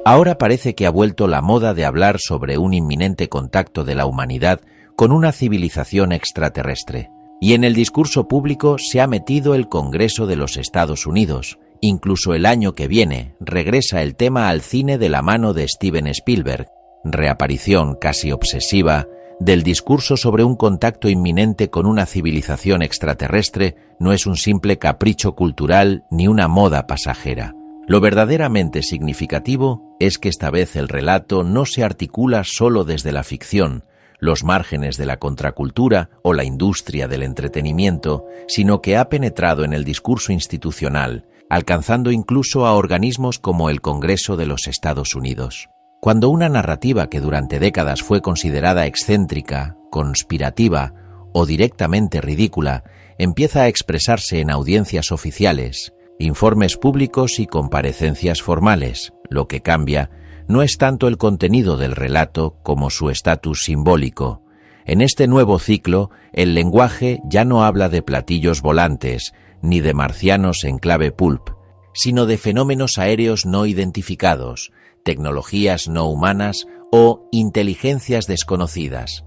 Ahora parece que ha vuelto la moda de hablar sobre un inminente contacto de la humanidad con una civilización extraterrestre. Y en el discurso público se ha metido el Congreso de los Estados Unidos. Incluso el año que viene regresa el tema al cine de la mano de Steven Spielberg, reaparición casi obsesiva del discurso sobre un contacto inminente con una civilización extraterrestre. No es un simple capricho cultural ni una moda pasajera. Lo verdaderamente significativo es que esta vez el relato no se articula solo desde la ficción, los márgenes de la contracultura o la industria del entretenimiento, sino que ha penetrado en el discurso institucional, alcanzando incluso a organismos como el Congreso de los Estados Unidos. Cuando una narrativa que durante décadas fue considerada excéntrica, conspirativa o directamente ridícula empieza a expresarse en audiencias oficiales, informes públicos y comparecencias formales, lo que cambia no es tanto el contenido del relato como su estatus simbólico. En este nuevo ciclo, el lenguaje ya no habla de platillos volantes ni de marcianos en clave pulp, sino de fenómenos aéreos no identificados, tecnologías no humanas o inteligencias desconocidas.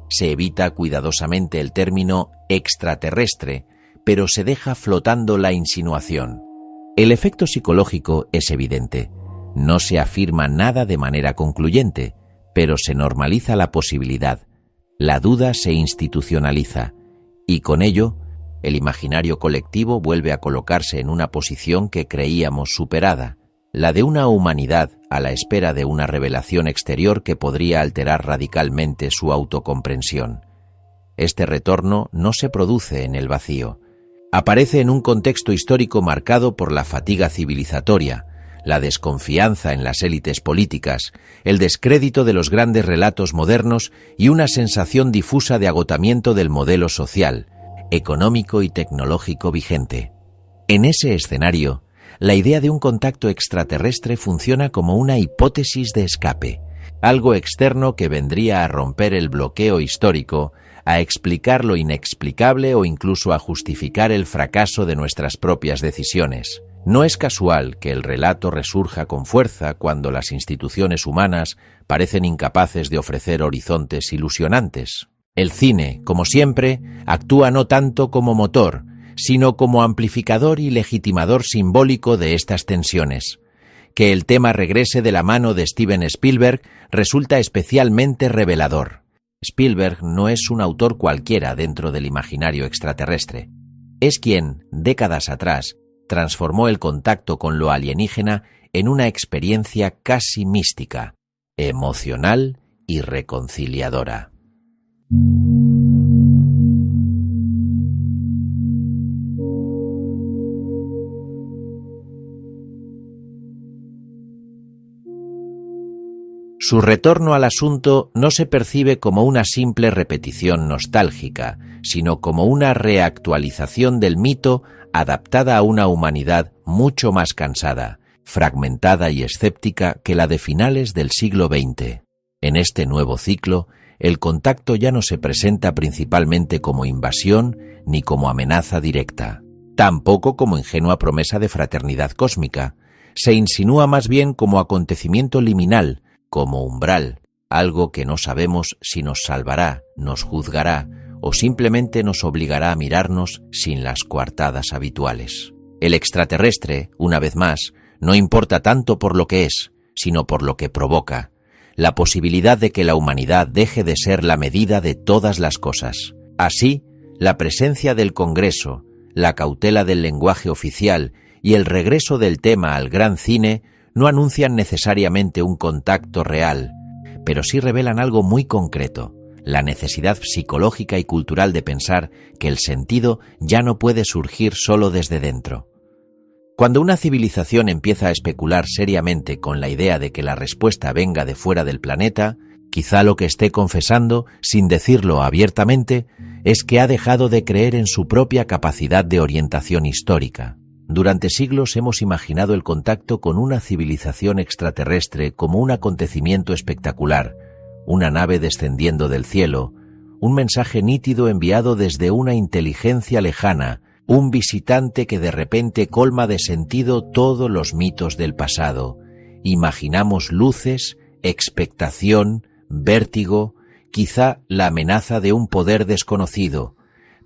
Se evita cuidadosamente el término extraterrestre, pero se deja flotando la insinuación. El efecto psicológico es evidente. No se afirma nada de manera concluyente, pero se normaliza la posibilidad. La duda se institucionaliza, y con ello, el imaginario colectivo vuelve a colocarse en una posición que creíamos superada, la de una humanidad a la espera de una revelación exterior que podría alterar radicalmente su autocomprensión. Este retorno no se produce en el vacío. Aparece en un contexto histórico marcado por la fatiga civilizatoria, la desconfianza en las élites políticas, el descrédito de los grandes relatos modernos y una sensación difusa de agotamiento del modelo social, económico y tecnológico vigente. En ese escenario, la idea de un contacto extraterrestre funciona como una hipótesis de escape, algo externo que vendría a romper el bloqueo histórico, a explicar lo inexplicable o incluso a justificar el fracaso de nuestras propias decisiones. No es casual que el relato resurja con fuerza cuando las instituciones humanas parecen incapaces de ofrecer horizontes ilusionantes. El cine, como siempre, actúa no tanto como motor, sino como amplificador y legitimador simbólico de estas tensiones. Que el tema regrese de la mano de Steven Spielberg resulta especialmente revelador. Spielberg no es un autor cualquiera dentro del imaginario extraterrestre. Es quien, décadas atrás, transformó el contacto con lo alienígena en una experiencia casi mística, emocional y reconciliadora. Su retorno al asunto no se percibe como una simple repetición nostálgica, sino como una reactualización del mito adaptada a una humanidad mucho más cansada, fragmentada y escéptica que la de finales del siglo XX. En este nuevo ciclo, el contacto ya no se presenta principalmente como invasión ni como amenaza directa, tampoco como ingenua promesa de fraternidad cósmica. Se insinúa más bien como acontecimiento liminal, como umbral, algo que no sabemos si nos salvará, nos juzgará o simplemente nos obligará a mirarnos sin las coartadas habituales. El extraterrestre, una vez más, no importa tanto por lo que es, sino por lo que provoca, la posibilidad de que la humanidad deje de ser la medida de todas las cosas. Así, la presencia del Congreso, la cautela del lenguaje oficial y el regreso del tema al gran cine no anuncian necesariamente un contacto real, pero sí revelan algo muy concreto, la necesidad psicológica y cultural de pensar que el sentido ya no puede surgir solo desde dentro. Cuando una civilización empieza a especular seriamente con la idea de que la respuesta venga de fuera del planeta, quizá lo que esté confesando, sin decirlo abiertamente, es que ha dejado de creer en su propia capacidad de orientación histórica. Durante siglos hemos imaginado el contacto con una civilización extraterrestre como un acontecimiento espectacular, una nave descendiendo del cielo, un mensaje nítido enviado desde una inteligencia lejana, un visitante que de repente colma de sentido todos los mitos del pasado, Imaginamos luces, expectación, vértigo, quizá la amenaza de un poder desconocido,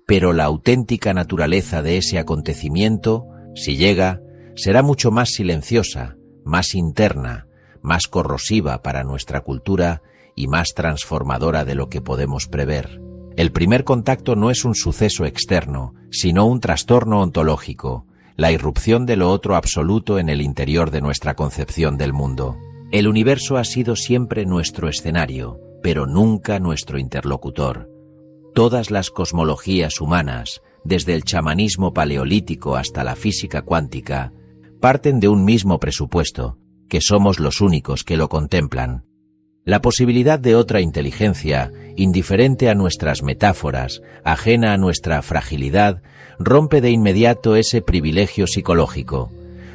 pero la auténtica naturaleza de ese acontecimiento, si llega, será mucho más silenciosa, más interna, más corrosiva para nuestra cultura y más transformadora de lo que podemos prever. El primer contacto no es un suceso externo, sino un trastorno ontológico, la irrupción de lo otro absoluto en el interior de nuestra concepción del mundo. El universo ha sido siempre nuestro escenario, pero nunca nuestro interlocutor. Todas las cosmologías humanas, desde el chamanismo paleolítico hasta la física cuántica, parten de un mismo presupuesto, que somos los únicos que lo contemplan. La posibilidad de otra inteligencia, indiferente a nuestras metáforas, ajena a nuestra fragilidad, rompe de inmediato ese privilegio psicológico.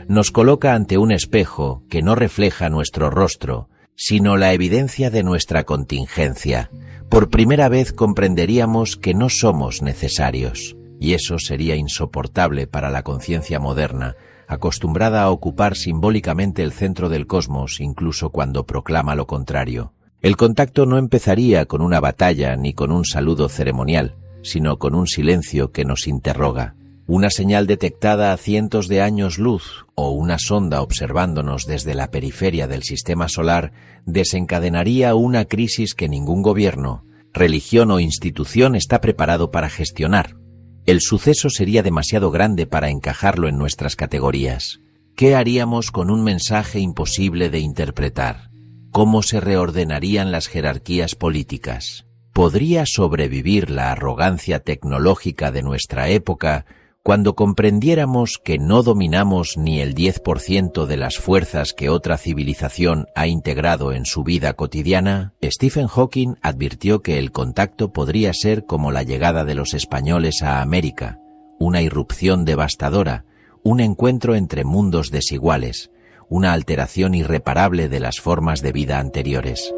Nos coloca ante un espejo que no refleja nuestro rostro, sino la evidencia de nuestra contingencia. Por primera vez comprenderíamos que no somos necesarios, y eso sería insoportable para la conciencia moderna, acostumbrada a ocupar simbólicamente el centro del cosmos incluso cuando proclama lo contrario. El contacto no empezaría con una batalla ni con un saludo ceremonial, sino con un silencio que nos interroga. Una señal detectada a cientos de años luz o una sonda observándonos desde la periferia del sistema solar desencadenaría una crisis que ningún gobierno, religión o institución está preparado para gestionar. El suceso sería demasiado grande para encajarlo en nuestras categorías. ¿Qué haríamos con un mensaje imposible de interpretar? ¿Cómo se reordenarían las jerarquías políticas? ¿Podría sobrevivir la arrogancia tecnológica de nuestra época cuando comprendiéramos que no dominamos ni el 10% de las fuerzas que otra civilización ha integrado en su vida cotidiana? Stephen Hawking advirtió que el contacto podría ser como la llegada de los españoles a América, una irrupción devastadora, un encuentro entre mundos desiguales, una alteración irreparable de las formas de vida anteriores.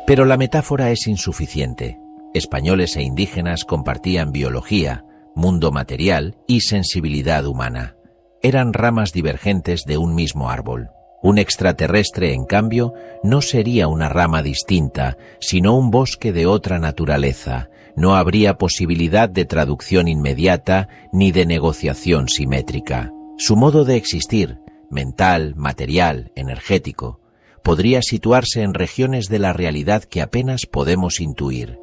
Pero la metáfora es insuficiente. Españoles e indígenas compartían biología, mundo material y sensibilidad humana. Eran ramas divergentes de un mismo árbol. Un extraterrestre, en cambio, no sería una rama distinta, sino un bosque de otra naturaleza. No habría posibilidad de traducción inmediata ni de negociación simétrica. Su modo de existir, mental, material, energético, podría situarse en regiones de la realidad que apenas podemos intuir.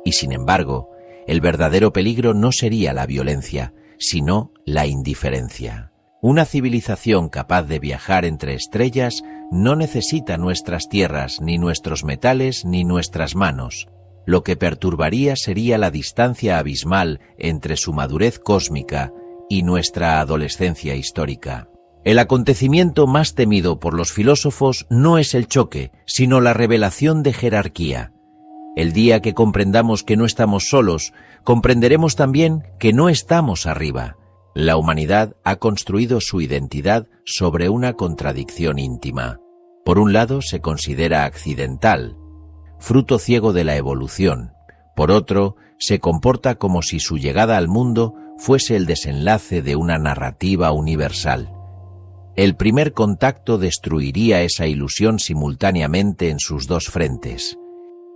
Y sin embargo, el verdadero peligro no sería la violencia, sino la indiferencia. Una civilización capaz de viajar entre estrellas no necesita nuestras tierras, ni nuestros metales, ni nuestras manos. Lo que perturbaría sería la distancia abismal entre su madurez cósmica y nuestra adolescencia histórica. El acontecimiento más temido por los filósofos no es el choque, sino la revelación de jerarquía. El día que comprendamos que no estamos solos, comprenderemos también que no estamos arriba. La humanidad ha construido su identidad sobre una contradicción íntima. Por un lado, se considera accidental, fruto ciego de la evolución. Por otro, se comporta como si su llegada al mundo fuese el desenlace de una narrativa universal. El primer contacto destruiría esa ilusión simultáneamente en sus dos frentes.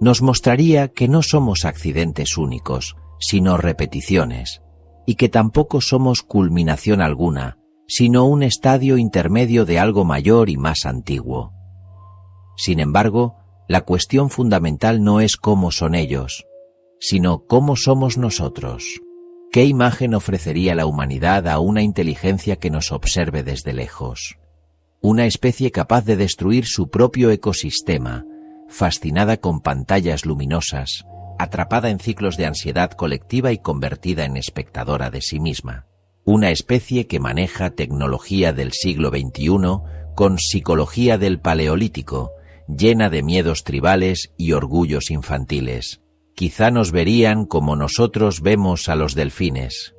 Nos mostraría que no somos accidentes únicos, sino repeticiones, y que tampoco somos culminación alguna, sino un estadio intermedio de algo mayor y más antiguo. Sin embargo, la cuestión fundamental no es cómo son ellos, sino cómo somos nosotros. ¿Qué imagen ofrecería la humanidad a una inteligencia que nos observe desde lejos? Una especie capaz de destruir su propio ecosistema, fascinada con pantallas luminosas, atrapada en ciclos de ansiedad colectiva y convertida en espectadora de sí misma. Una especie que maneja tecnología del siglo XXI con psicología del Paleolítico, llena de miedos tribales y orgullos infantiles. Quizá nos verían como nosotros vemos a los delfines.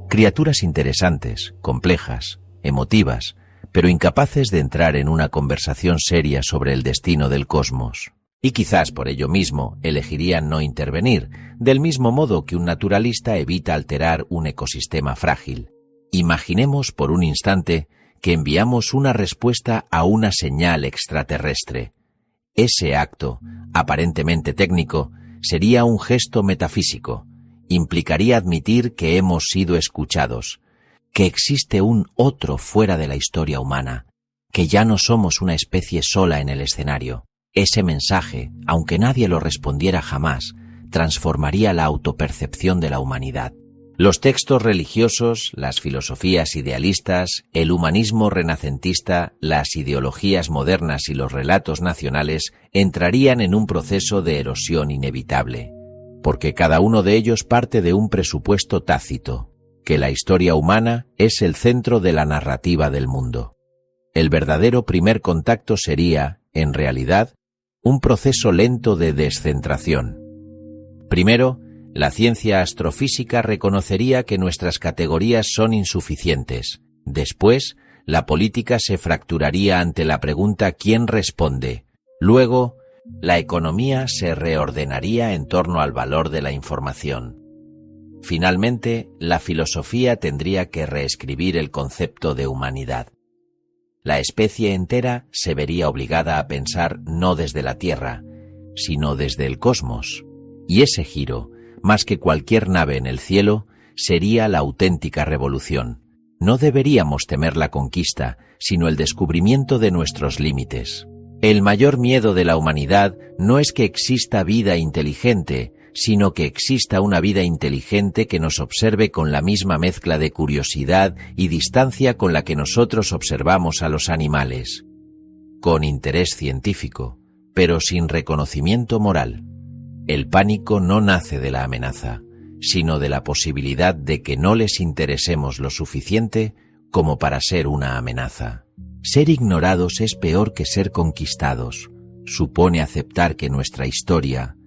Criaturas interesantes, complejas, emotivas, pero incapaces de entrar en una conversación seria sobre el destino del cosmos. y quizás por ello mismo elegirían no intervenir, del mismo modo que un naturalista evita alterar un ecosistema frágil. Imaginemos por un instante que enviamos una respuesta a una señal extraterrestre. Ese acto, aparentemente técnico, sería un gesto metafísico. Implicaría admitir que hemos sido escuchados, que existe un otro fuera de la historia humana, que ya no somos una especie sola en el escenario. Ese mensaje, aunque nadie lo respondiera jamás, transformaría la autopercepción de la humanidad. Los textos religiosos, las filosofías idealistas, el humanismo renacentista, las ideologías modernas y los relatos nacionales entrarían en un proceso de erosión inevitable, porque cada uno de ellos parte de un presupuesto tácito, que la historia humana es el centro de la narrativa del mundo. El verdadero primer contacto sería, en realidad, un proceso lento de descentración. Primero, la ciencia astrofísica reconocería que nuestras categorías son insuficientes. Después, la política se fracturaría ante la pregunta ¿quién responde? Luego, la economía se reordenaría en torno al valor de la información. Finalmente, la filosofía tendría que reescribir el concepto de humanidad. La especie entera se vería obligada a pensar no desde la Tierra, sino desde el cosmos. Y ese giro, más que cualquier nave en el cielo, sería la auténtica revolución. No deberíamos temer la conquista, sino el descubrimiento de nuestros límites. El mayor miedo de la humanidad no es que exista vida inteligente, sino que exista una vida inteligente que nos observe con la misma mezcla de curiosidad y distancia con la que nosotros observamos a los animales. Con interés científico, pero sin reconocimiento moral. El pánico no nace de la amenaza, sino de la posibilidad de que no les interesemos lo suficiente como para ser una amenaza. Ser ignorados es peor que ser conquistados. Supone aceptar que nuestra historia,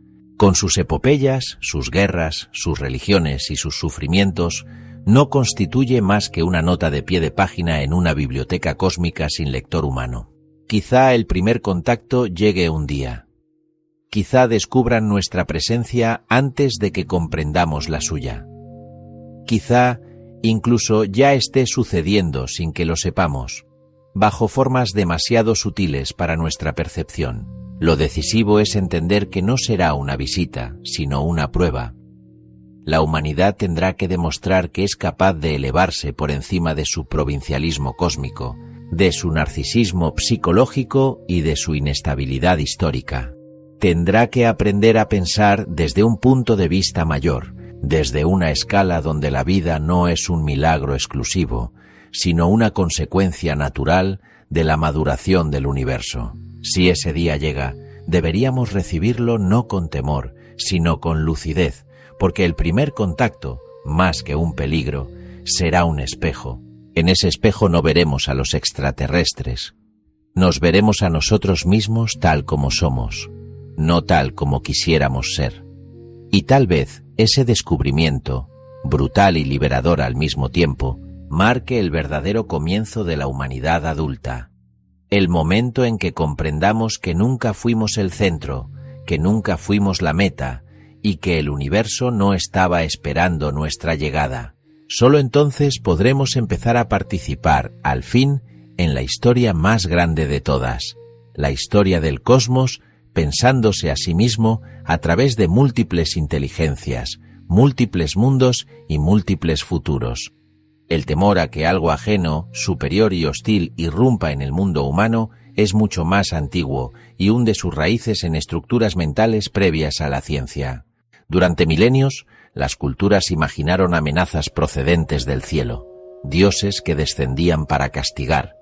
con sus epopeyas, sus guerras, sus religiones y sus sufrimientos, no constituye más que una nota de pie de página en una biblioteca cósmica sin lector humano. Quizá el primer contacto llegue un día. Quizá descubran nuestra presencia antes de que comprendamos la suya. Quizá incluso ya esté sucediendo sin que lo sepamos, bajo formas demasiado sutiles para nuestra percepción. Lo decisivo es entender que no será una visita, sino una prueba. La humanidad tendrá que demostrar que es capaz de elevarse por encima de su provincialismo cósmico, de su narcisismo psicológico y de su inestabilidad histórica. Tendrá que aprender a pensar desde un punto de vista mayor, desde una escala donde la vida no es un milagro exclusivo, sino una consecuencia natural de la maduración del universo. Si ese día llega, deberíamos recibirlo no con temor, sino con lucidez, porque el primer contacto, más que un peligro, será un espejo. En ese espejo no veremos a los extraterrestres. Nos veremos a nosotros mismos tal como somos, no tal como quisiéramos ser. Y tal vez ese descubrimiento, brutal y liberador al mismo tiempo, marque el verdadero comienzo de la humanidad adulta. El momento en que comprendamos que nunca fuimos el centro, que nunca fuimos la meta, y que el universo no estaba esperando nuestra llegada. Solo entonces podremos empezar a participar, al fin, en la historia más grande de todas, la historia del cosmos, pensándose a sí mismo a través de múltiples inteligencias, múltiples mundos y múltiples futuros. El temor a que algo ajeno, superior y hostil irrumpa en el mundo humano es mucho más antiguo y hunde sus raíces en estructuras mentales previas a la ciencia. Durante milenios, las culturas imaginaron amenazas procedentes del cielo, dioses que descendían para castigar,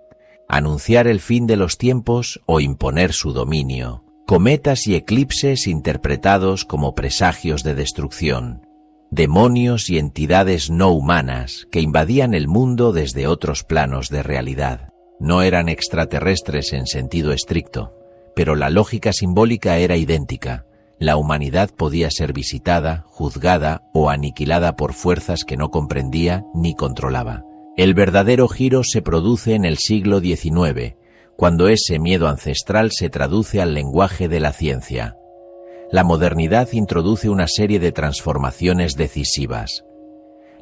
anunciar el fin de los tiempos o imponer su dominio, cometas y eclipses interpretados como presagios de destrucción, demonios y entidades no humanas que invadían el mundo desde otros planos de realidad. No eran extraterrestres en sentido estricto, pero la lógica simbólica era idéntica. La humanidad podía ser visitada, juzgada o aniquilada por fuerzas que no comprendía ni controlaba. El verdadero giro se produce en el siglo XIX, cuando ese miedo ancestral se traduce al lenguaje de la ciencia. La modernidad introduce una serie de transformaciones decisivas.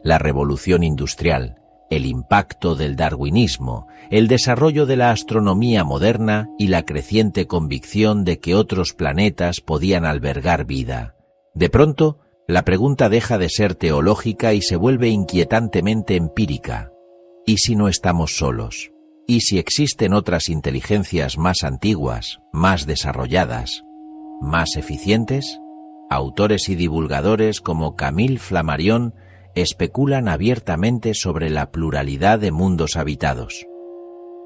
La revolución industrial, el impacto del darwinismo, el desarrollo de la astronomía moderna y la creciente convicción de que otros planetas podían albergar vida. De pronto, la pregunta deja de ser teológica y se vuelve inquietantemente empírica. ¿Y si no estamos solos? ¿Y si existen otras inteligencias más antiguas, más desarrolladas, más eficientes? Autores y divulgadores como Camille Flammarion especulan abiertamente sobre la pluralidad de mundos habitados.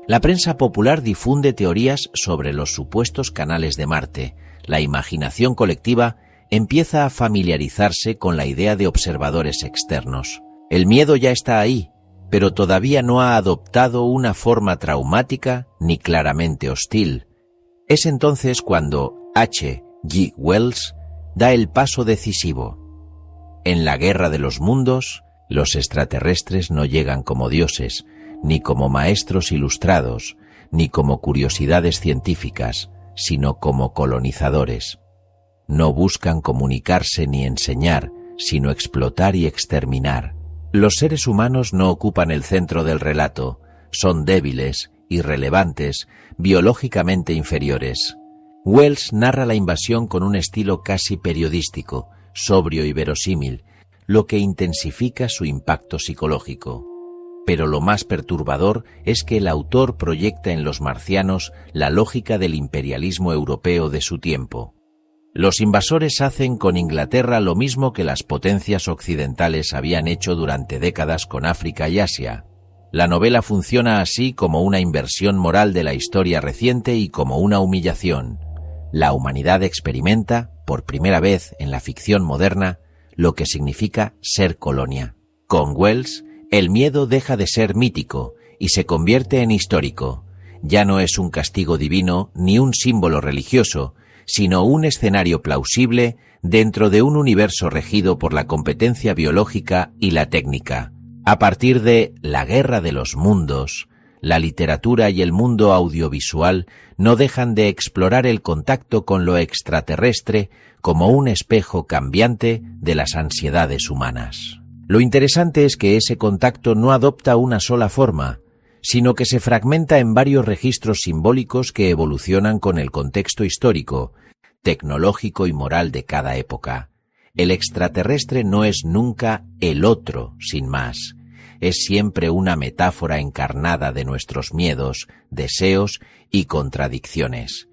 La prensa popular difunde teorías sobre los supuestos canales de Marte. La imaginación colectiva empieza a familiarizarse con la idea de observadores externos. El miedo ya está ahí, pero todavía no ha adoptado una forma traumática ni claramente hostil. Es entonces cuando H. G. Wells da el paso decisivo. En la Guerra de los Mundos, los extraterrestres no llegan como dioses, ni como maestros ilustrados, ni como curiosidades científicas, sino como colonizadores. No buscan comunicarse ni enseñar, sino explotar y exterminar. Los seres humanos no ocupan el centro del relato, son débiles, irrelevantes, biológicamente inferiores. Wells narra la invasión con un estilo casi periodístico, sobrio y verosímil, lo que intensifica su impacto psicológico. Pero lo más perturbador es que el autor proyecta en los marcianos la lógica del imperialismo europeo de su tiempo. Los invasores hacen con Inglaterra lo mismo que las potencias occidentales habían hecho durante décadas con África y Asia. La novela funciona así como una inversión moral de la historia reciente y como una humillación. La humanidad experimenta, por primera vez en la ficción moderna, lo que significa ser colonia. Con Wells, el miedo deja de ser mítico y se convierte en histórico. Ya no es un castigo divino ni un símbolo religioso, sino un escenario plausible dentro de un universo regido por la competencia biológica y la técnica. A partir de La Guerra de los Mundos, la literatura y el mundo audiovisual no dejan de explorar el contacto con lo extraterrestre como un espejo cambiante de las ansiedades humanas. Lo interesante es que ese contacto no adopta una sola forma, sino que se fragmenta en varios registros simbólicos que evolucionan con el contexto histórico, tecnológico y moral de cada época. El extraterrestre no es nunca el otro, sin más. Es siempre una metáfora encarnada de nuestros miedos, deseos y contradicciones.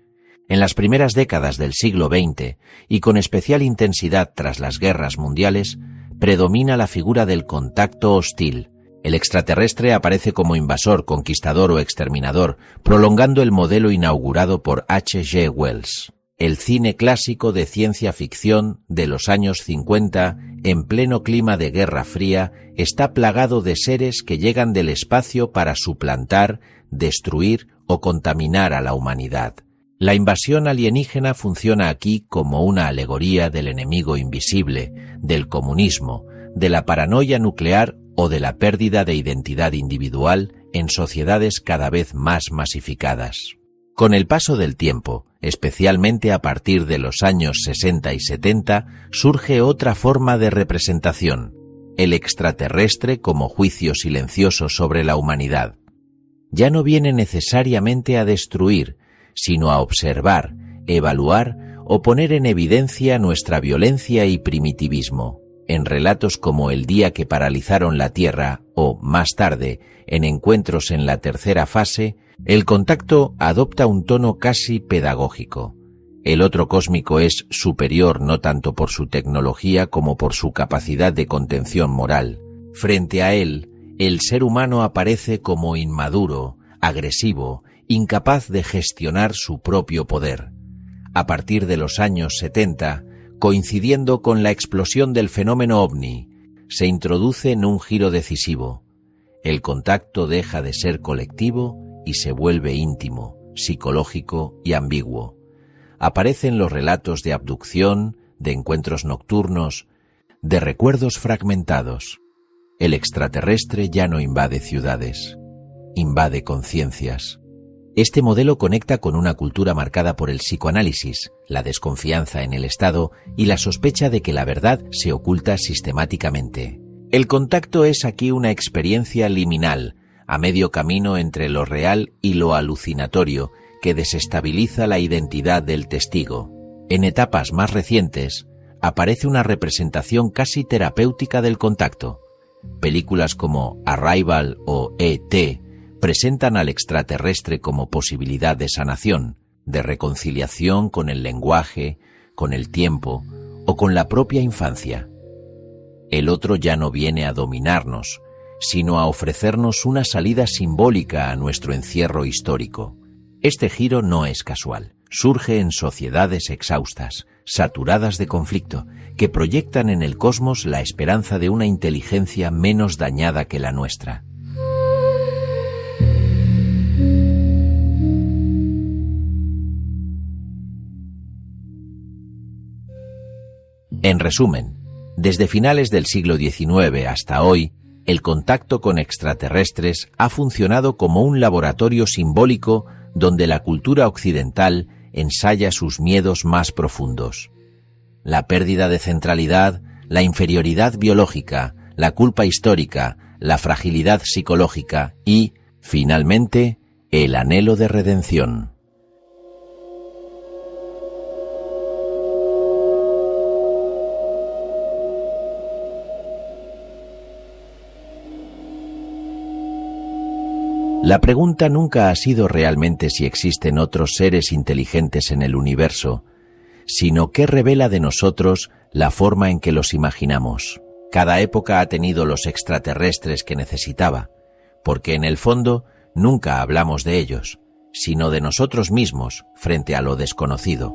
En las primeras décadas del siglo XX, y con especial intensidad tras las guerras mundiales, predomina la figura del contacto hostil. El extraterrestre aparece como invasor, conquistador o exterminador, prolongando el modelo inaugurado por H. G. Wells. El cine clásico de ciencia ficción de los años 50, en pleno clima de Guerra Fría, está plagado de seres que llegan del espacio para suplantar, destruir o contaminar a la humanidad. La invasión alienígena funciona aquí como una alegoría del enemigo invisible, del comunismo, de la paranoia nuclear o de la pérdida de identidad individual en sociedades cada vez más masificadas. Con el paso del tiempo, especialmente a partir de los años 60 y 70, surge otra forma de representación, el extraterrestre como juicio silencioso sobre la humanidad. Ya no viene necesariamente a destruir, sino a observar, evaluar o poner en evidencia nuestra violencia y primitivismo. En relatos como El día que paralizaron la Tierra o, más tarde, en Encuentros en la tercera fase, el contacto adopta un tono casi pedagógico. El otro cósmico es superior no tanto por su tecnología como por su capacidad de contención moral. Frente a él, el ser humano aparece como inmaduro, agresivo, incapaz de gestionar su propio poder. A partir de los años 70, coincidiendo con la explosión del fenómeno ovni, se introduce en un giro decisivo. El contacto deja de ser colectivo y se vuelve íntimo, psicológico y ambiguo. Aparecen los relatos de abducción, de encuentros nocturnos, de recuerdos fragmentados. El extraterrestre ya no invade ciudades, invade conciencias. Este modelo conecta con una cultura marcada por el psicoanálisis, la desconfianza en el Estado y la sospecha de que la verdad se oculta sistemáticamente. El contacto es aquí una experiencia liminal, a medio camino entre lo real y lo alucinatorio, que desestabiliza la identidad del testigo. En etapas más recientes, aparece una representación casi terapéutica del contacto. Películas como Arrival o E.T. presentan al extraterrestre como posibilidad de sanación, de reconciliación con el lenguaje, con el tiempo o con la propia infancia. El otro ya no viene a dominarnos, sino a ofrecernos una salida simbólica a nuestro encierro histórico. Este giro no es casual. Surge en sociedades exhaustas, saturadas de conflicto, que proyectan en el cosmos la esperanza de una inteligencia menos dañada que la nuestra. En resumen, desde finales del siglo XIX hasta hoy, el contacto con extraterrestres ha funcionado como un laboratorio simbólico donde la cultura occidental ensaya sus miedos más profundos. La pérdida de centralidad, la inferioridad biológica, la culpa histórica, la fragilidad psicológica y, finalmente, el anhelo de redención. La pregunta nunca ha sido realmente si existen otros seres inteligentes en el universo, sino qué revela de nosotros la forma en que los imaginamos. Cada época ha tenido los extraterrestres que necesitaba, porque en el fondo nunca hablamos de ellos, sino de nosotros mismos frente a lo desconocido.